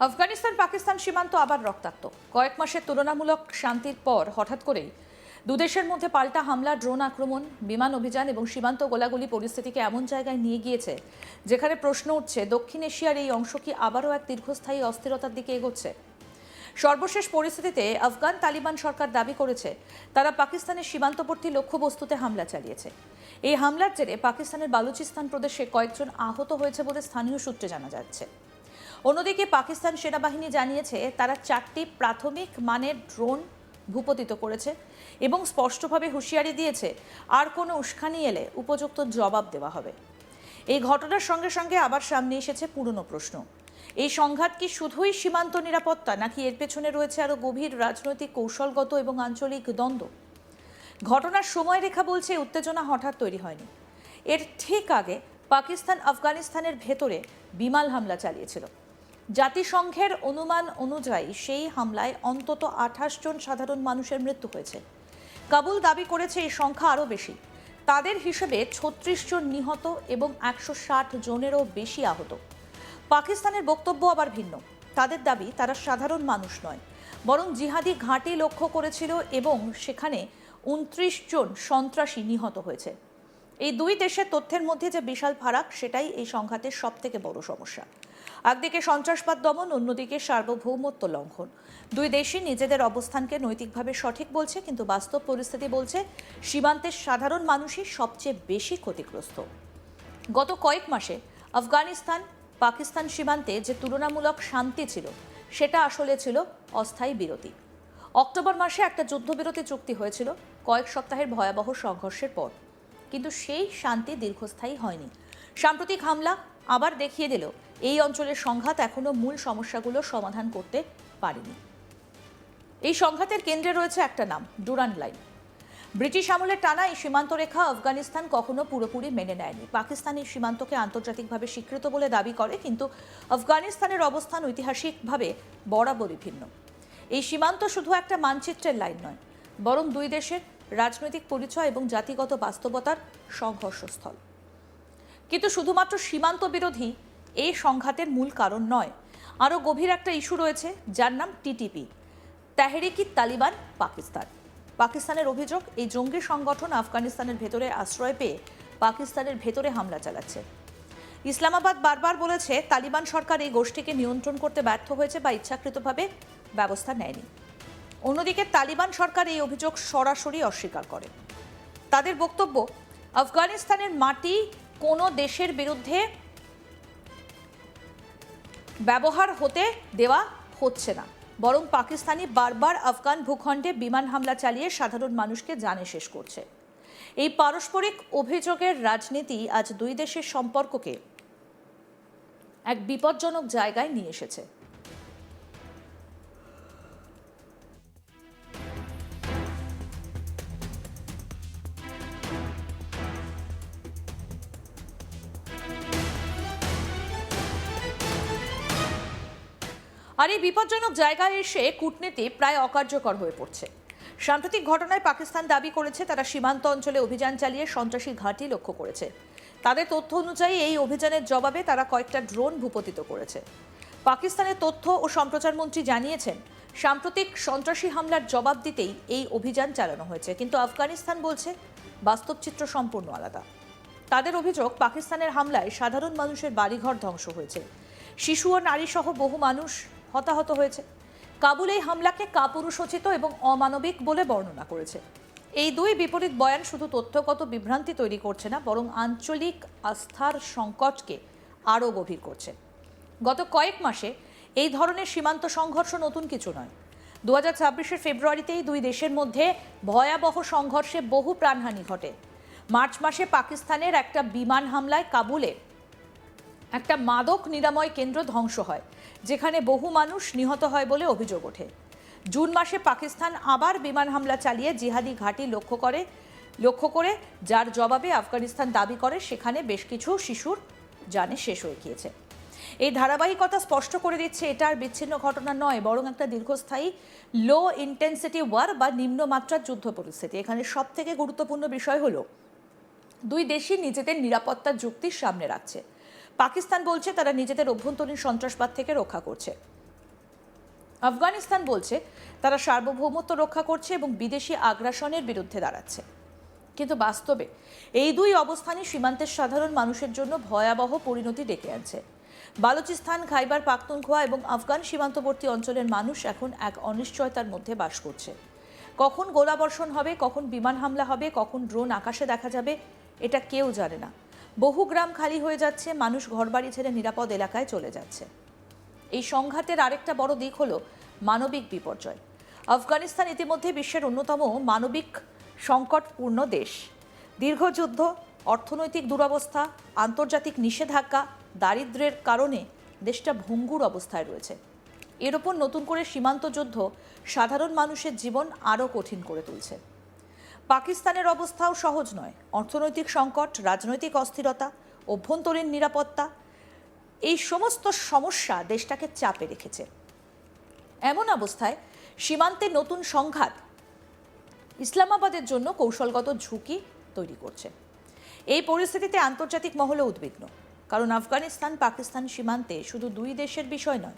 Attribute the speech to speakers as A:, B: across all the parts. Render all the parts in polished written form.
A: আফগানিস্তান পাকিস্তান সীমান্ত আবার রক্তাক্ত। কয়েক মাসের তুলনামূলক শান্তির পর হঠাৎ করেই দুদেশের মধ্যে পাল্টা হামলা, ড্রোন আক্রমণ, বিমান অভিযান এবং সীমান্ত গোলাগুলি পরিস্থিতিকে এমন জায়গায় নিয়ে গিয়েছে যেখানে প্রশ্ন উঠছে, দক্ষিণ এশিয়ার এই অংশ কি আবারও এক দীর্ঘস্থায়ী অস্থিরতার দিকে এগোচ্ছে? সর্বশেষ পরিস্থিতিতে আফগান তালিবান সরকার দাবি করেছে তারা পাকিস্তানের সীমান্তবর্তী লক্ষ্যবস্তুতে হামলা চালিয়েছে। এই হামলার জেরে পাকিস্তানের বালুচিস্তান প্রদেশে কয়েকজন আহত হয়েছে বলে স্থানীয় সূত্রে জানা যাচ্ছে। অন্যদিকে পাকিস্তান সেনাবাহিনী জানিয়েছে তারা 4টি প্রাথমিক মানের ড্রোন ভূপতিত করেছে এবং স্পষ্টভাবে হুঁশিয়ারি দিয়েছে আর কোনো উস্কানি এলে উপযুক্ত জবাব দেওয়া হবে। এই ঘটনার সঙ্গে সঙ্গে আবার সামনে এসেছে পুরনো প্রশ্ন, এই সংঘাত কি শুধুই সীমান্ত নিরাপত্তা, নাকি এর পেছনে রয়েছে আরও গভীর রাজনৈতিক, কৌশলগত এবং আঞ্চলিক দ্বন্দ্ব? ঘটনার সময়রেখা বলছে উত্তেজনা হঠাৎ তৈরি হয়নি। এর ঠিক আগে পাকিস্তান আফগানিস্তানের ভেতরে বিমান হামলা চালিয়েছিল। জাতিসংঘের অনুমান অনুযায়ী সেই হামলায় অন্তত 28 জন সাধারণ মানুষের মৃত্যু হয়েছে। কাবুল দাবি করেছে এই সংখ্যা আরও বেশি। তাদের হিসেবে 36 জন নিহত এবং 160 জনেরও বেশি আহত। পাকিস্তানের বক্তব্য আবার ভিন্ন। তাদের দাবি তারা সাধারণ মানুষ নয়, বরং জিহাদি ঘাঁটি লক্ষ্য করেছিল এবং সেখানে 29 জন সন্ত্রাসী নিহত হয়েছে। এই দুই দেশের তথ্যের মধ্যে যে বিশাল ফারাক, সেটাই এই সংঘাতের সবথেকে বড় সমস্যা। একদিকে সন্ত্রাসবাদ দমন, অন্যদিকে সার্বভৌমত্ব লঙ্ঘন। দুই দেশই নিজেদের অবস্থানকে নৈতিকভাবে সঠিক বলছে, কিন্তু বাস্তব পরিস্থিতি বলছে সীমান্তের সাধারণ মানুষই সবচেয়ে বেশি ক্ষতিগ্রস্ত। গত কয়েক মাসে আফগানিস্তান পাকিস্তান সীমান্তে যে তুলনামূলক শান্তি ছিল, সেটা আসলে ছিল অস্থায়ী বিরতি। অক্টোবর মাসে একটা যুদ্ধবিরতি চুক্তি হয়েছিল কয়েক সপ্তাহের ভয়াবহ সংঘর্ষের পর, কিন্তু সেই শান্তি দীর্ঘস্থায়ী হয়নি। সাম্প্রতিক হামলা আবার দেখিয়ে দিল এই অঞ্চলের সংঘাত এখনো মূল সমস্যাগুলো সমাধান করতে পারেনি। এই সংঘাতের কেন্দ্রে রয়েছে একটা নাম, ডুরান্ড লাইন। ব্রিটিশ আমলের টানা এই সীমান্ত রেখা আফগানিস্তান কখনো পুরোপুরি মেনে নেয়নি। পাকিস্তান এই সীমান্তকে আন্তর্জাতিকভাবে স্বীকৃত বলে দাবি করে, কিন্তু আফগানিস্তানের অবস্থান ঐতিহাসিকভাবে বরাবরই ভিন্ন। এই সীমান্ত শুধু একটা মানচিত্রের লাইন নয়, বরং দুই দেশের রাজনৈতিক পরিচয় এবং জাতিগত বাস্তবতার সংঘর্ষস্থল। কিন্তু শুধুমাত্র সীমান্ত বিরোধী এই সংঘাতের মূল কারণ নয়, আরও গভীর একটা ইস্যু রয়েছে, যার নাম টিটিপি, তেহরিক-ই-তালিবান পাকিস্তান। পাকিস্তানের অভিযোগ, এই জঙ্গি সংগঠন আফগানিস্তানের ভেতরে আশ্রয় পেয়ে পাকিস্তানের ভেতরে হামলা চালাচ্ছে। ইসলামাবাদ বারবার বলেছে তালিবান সরকার এই গোষ্ঠীকে নিয়ন্ত্রণ করতে ব্যর্থ হয়েছে বা ইচ্ছাকৃতভাবে ব্যবস্থা নেয়নি। অন্যদিকে তালিবান সরকার এই অভিযোগ সরাসরি অস্বীকার করে। তাদের বক্তব্য, আফগানিস্তানের মাটি কোনো দেশের বিরুদ্ধে ব্যবহার হতে দেওয়া হচ্ছে না, বরং পাকিস্তানি বারবার আফগান ভূখণ্ডে বিমান হামলা চালিয়ে সাধারণ মানুষকে জানে শেষ করছে। এই পারস্পরিক অভিযোগের রাজনীতি আজ দুই দেশের সম্পর্ককে এক বিপজ্জনক জায়গায় নিয়ে এসেছে। আর এই বিপজ্জনক জায়গায় এসে কূটনীতি প্রায় অকার্যকর হয়ে পড়ছে। সাম্প্রতিক ঘটনায় পাকিস্তান দাবি করেছে তারা সীমান্ত অঞ্চলে অভিযান চালিয়ে সন্ত্রাসী ঘাঁটি লক্ষ্য করেছে। তাদের তথ্য অনুযায়ী এই অভিযানের জবাবে তারা কয়েকটা ড্রোন ভূপতিত করেছে। পাকিস্তানের তথ্য ও সম্প্রচার মন্ত্রী জানিয়েছেন সাম্প্রতিক সন্ত্রাসী হামলার জবাব দিতেই এই অভিযান চালানো হয়েছে, কিন্তু আফগানিস্তান বলছে বাস্তব চিত্র সম্পূর্ণ আলাদা। তাদের অভিযোগ, পাকিস্তানের হামলায় সাধারণ মানুষের বাড়িঘর ধ্বংস হয়েছে, শিশু ও নারী সহ বহু মানুষ হতাহত হয়েছে। কাবুল এই হামলাকে কাপুরুষোচিত এবং অমানবিক বলে বর্ণনা করেছে। এই দুই বিপরীত বয়ান শুধু তথ্যগত বিভ্রান্তি তৈরি করছে না, বরং আঞ্চলিক আস্থার সংকটকে আরও গভীর করছে। গত কয়েক মাসে এই ধরনের সীমান্ত সংঘর্ষ নতুন কিছু নয়। 2026-এর ফেব্রুয়ারিতেই দুই দেশের মধ্যে ভয়াবহ সংঘর্ষে বহু প্রাণহানি ঘটে। মার্চ মাসে পাকিস্তানের একটা বিমান হামলায় কাবুলে একটা মাদক নিরাময় কেন্দ্র ধ্বংস হয়, যেখানে বহু মানুষ নিহত হয় বলে অভিযোগ ওঠে। জুন মাসে পাকিস্তান আবার বিমান হামলা চালিয়ে জিহাদি ঘাঁটি লক্ষ্য করে, যার জবাবে আফগানিস্তান দাবি করে সেখানে বেশ কিছু শিশুর জানে শেষ হয়ে গিয়েছে। এই ধারাবাহিকতা স্পষ্ট করে দিচ্ছে এটা আর বিচ্ছিন্ন ঘটনা নয়, বরং একটা দীর্ঘস্থায়ী লো ইন্টেন্সিটি ওয়ার বা নিম্নমাত্রার যুদ্ধ পরিস্থিতি। এখানে সবথেকে গুরুত্বপূর্ণ বিষয় হলো দুই দেশই নিজেদের নিরাপত্তার যুক্তির সামনে রাখছে। পাকিস্তান বলছে তারা নিজেদের অভ্যন্তরীণ সন্ত্রাসবাদ থেকে রক্ষা করছে, আফগানিস্তান বলছে তারা সার্বভৌমত্ব রক্ষা করছে এবং বিদেশি আগ্রাসনের বিরুদ্ধে দাঁড়াচ্ছে, কিন্তু বাস্তবে এই দুই অবস্থানই সীমান্তের সাধারণ মানুষের জন্য ভয়াবহ পরিণতি ডেকে আনছে। বালুচিস্তান, খাইবার পাখতুনখোয়া এবং আফগান সীমান্তবর্তী অঞ্চলের মানুষ এখন এক অনিশ্চয়তার মধ্যে বাস করছে। কখন গোলাবর্ষণ হবে, কখন বিমান হামলা হবে, কখন ড্রোন আকাশে দেখা যাবে, এটা কেউ জানে না। বহু গ্রাম খালি হয়ে যাচ্ছে, মানুষ ঘরবাড়ি ছেড়ে নিরাপদ এলাকায় চলে যাচ্ছে। এই সংঘাতের আরেকটা বড় দিক হলো মানবিক বিপর্যয়। আফগানিস্তান ইতিমধ্যে বিশ্বের অন্যতম মানবিক সংকটপূর্ণ দেশ। দীর্ঘ যুদ্ধ, অর্থনৈতিক দুরবস্থা, আন্তর্জাতিক নিষেধাজ্ঞা, দারিদ্র্যের কারণে দেশটা ভঙ্গুর অবস্থায় রয়েছে। এর ওপর নতুন করে সীমান্ত যুদ্ধ সাধারণ মানুষের জীবন আরও কঠিন করে তুলছে। পাকিস্তানের অবস্থাও সহজ নয়। অর্থনৈতিক সংকট, রাজনৈতিক অস্থিরতা, অভ্যন্তরীণ নিরাপত্তা, এই সমস্ত সমস্যা দেশটাকে চাপে রেখেছে। এমন অবস্থায় সীমান্তে নতুন সংঘাত ইসলামাবাদের জন্য কৌশলগত ঝুঁকি তৈরি করছে। এই পরিস্থিতিতে আন্তর্জাতিক মহলও উদ্বিগ্ন, কারণ আফগানিস্তান পাকিস্তান সীমান্তে শুধু দুই দেশের বিষয় নয়,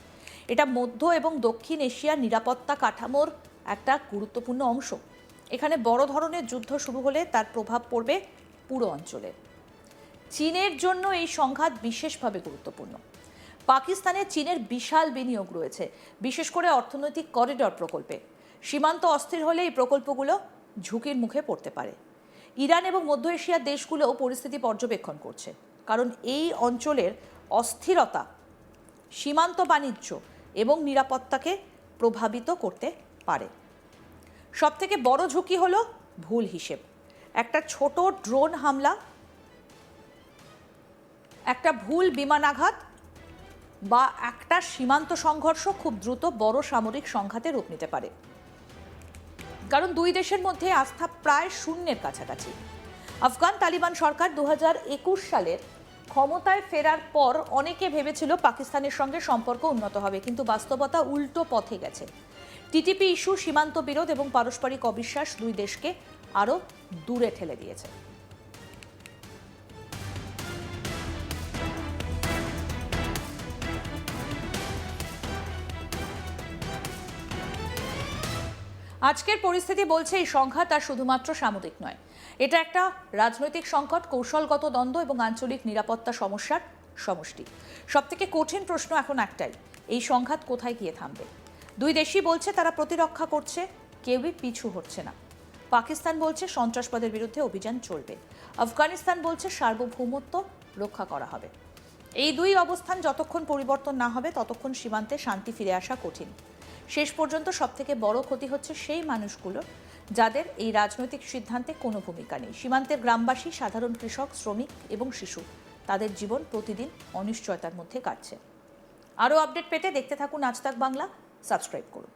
A: এটা মধ্য এবং দক্ষিণ এশিয়ার নিরাপত্তা কাঠামোর একটা গুরুত্বপূর্ণ অংশ। এখানে বড় ধরনের যুদ্ধ শুরু হলে তার প্রভাব পড়বে পুরো অঞ্চলে। চীনের জন্য এই সংঘাত বিশেষভাবে গুরুত্বপূর্ণ। পাকিস্তানে চীনের বিশাল বিনিয়োগ রয়েছে, বিশেষ করে অর্থনৈতিক করিডর প্রকল্পে। সীমান্ত অস্থির হলে এই প্রকল্পগুলো ঝুঁকির মুখে পড়তে পারে। ইরান এবং মধ্য এশিয়ার দেশগুলোও পরিস্থিতি পর্যবেক্ষণ করছে, কারণ এই অঞ্চলের অস্থিরতা সীমান্ত বাণিজ্য এবং নিরাপত্তাকে প্রভাবিত করতে পারে। সবথেকে বড় ঝুঁকি হলো ভুল হিসেব। একটা ছোট ড্রোন হামলা, একটা ভুল বিমানাঘাত বা একটা সীমান্ত সংঘর্ষ খুব দ্রুত বড় সামরিক সংঘাতে রূপ নিতে পারে, কারণ দুই দেশের মধ্যে আস্থা প্রায় শূন্যের কাছাকাছি। আফগান তালিবান সরকার 2021 সালের ক্ষমতায় ফেরার পর অনেকে ভেবেছিল পাকিস্তানের সঙ্গে সম্পর্ক উন্নত হবে, কিন্তু বাস্তবতা উল্টো পথে গেছে। টিটিপি ইস্যু, সীমান্ত বিরোধ এবং পারস্পরিক অবিশ্বাস দুই দেশকে আরও দূরে ঠেলে দিয়েছে। আজকের পরিস্থিতি বলছে এই সংঘাত আর শুধুমাত্র সামরিক নয়, এটা একটা রাজনৈতিক সংকট, কৌশলগত দ্বন্দ্ব এবং আঞ্চলিক নিরাপত্তা সমস্যার সমষ্টি। সবথেকে কঠিন প্রশ্ন এখন একটাই, এই সংঘাত কোথায় গিয়ে থামবে? দুই দেশই বলছে তারা প্রতিরক্ষা করছে, কেউই পিছু হচ্ছে না। পাকিস্তান বলছে সন্ত্রাসবাদের বিরুদ্ধে অভিযান চলবে, আফগানিস্তান বলছে সার্বভৌমত্ব রক্ষা করা হবে। এই দুই অবস্থান যতক্ষণ পরিবর্তন না হবে ততক্ষণ সীমান্তে শান্তি ফিরে আসা কঠিন। শেষ পর্যন্ত সবথেকে বড় ক্ষতি হচ্ছে সেই মানুষগুলো যাদের এই রাজনৈতিক সিদ্ধান্তে কোনো ভূমিকা নেই। সীমান্তের গ্রামবাসী, সাধারণ কৃষক, শ্রমিক এবং শিশু, তাদের জীবন প্রতিদিন অনিশ্চয়তার মধ্যে কাটছে। আরও আপডেট পেতে দেখতে থাকুন আজ তাক বাংলা, সাবস্ক্রাইব করুন।